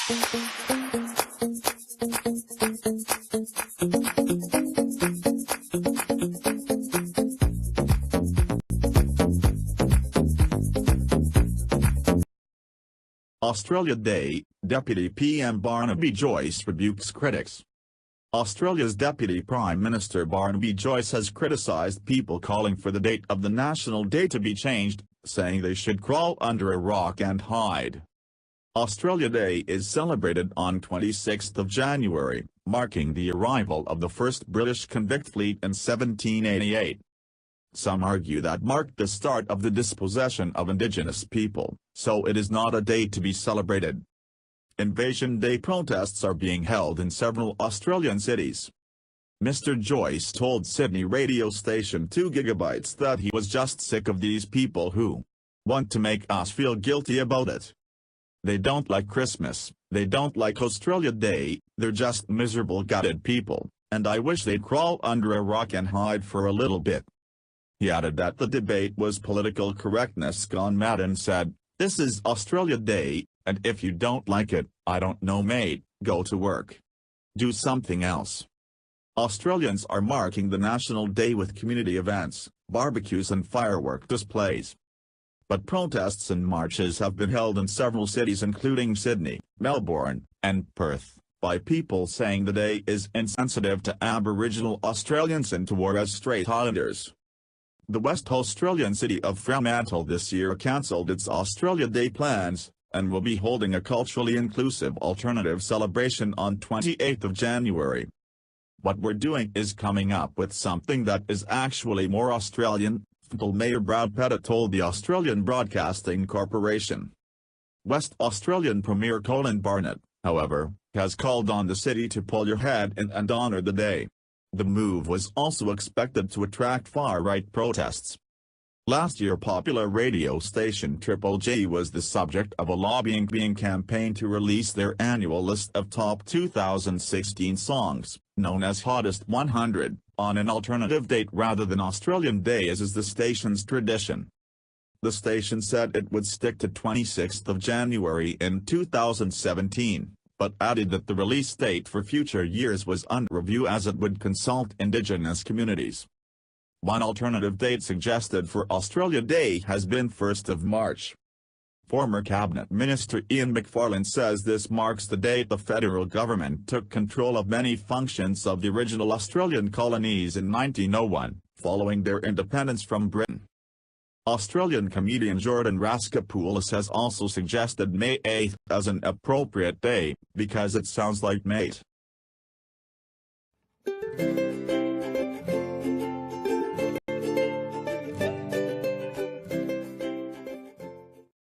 Australia Day, Deputy PM Barnaby Joyce rebukes critics. Australia's Deputy Prime Minister Barnaby Joyce has criticised people calling for the date of the National Day to be changed, saying they should crawl under a rock and hide. Australia Day is celebrated on 26th of January, marking the arrival of the first British convict fleet in 1788. Some argue that marked the start of the dispossession of Indigenous people, so it is not a day to be celebrated. Invasion Day protests are being held in several Australian cities. Mr. Joyce told Sydney radio station 2GB that he was just sick of these people who want to make us feel guilty about it. They don't like Christmas, they don't like Australia Day, they're just miserable gutted people, and I wish they'd crawl under a rock and hide for a little bit. He added that the debate was political correctness gone mad and said, "This is Australia Day, and if you don't like it, I don't know mate, go to work. Do something else." Australians are marking the National Day with community events, barbecues and firework displays. But protests and marches have been held in several cities including Sydney, Melbourne, and Perth, by people saying the day is insensitive to Aboriginal Australians and Torres Strait Islanders. The West Australian city of Fremantle this year cancelled its Australia Day plans, and will be holding a culturally inclusive alternative celebration on 28th of January. "What we're doing is coming up with something that is actually more Australian," Mayor Brad Pettit told the Australian Broadcasting Corporation. West Australian Premier Colin Barnett, however, has called on the city to pull your head in and honour the day. The move was also expected to attract far-right protests. Last year popular radio station Triple J was the subject of a lobbying campaign to release their annual list of top 2016 songs, known as Hottest 100, on an alternative date rather than Australian Day as is the station's tradition. The station said it would stick to 26th of January in 2017. But added that the release date for future years was under review as it would consult Indigenous communities. One alternative date suggested for Australia Day has been 1st of March. Former Cabinet Minister Ian McFarlane says this marks the date the federal government took control of many functions of the original Australian colonies in 1901, following their independence from Britain. Australian comedian Jordan Raskopoulos has also suggested May 8 as an appropriate day, because it sounds like mate.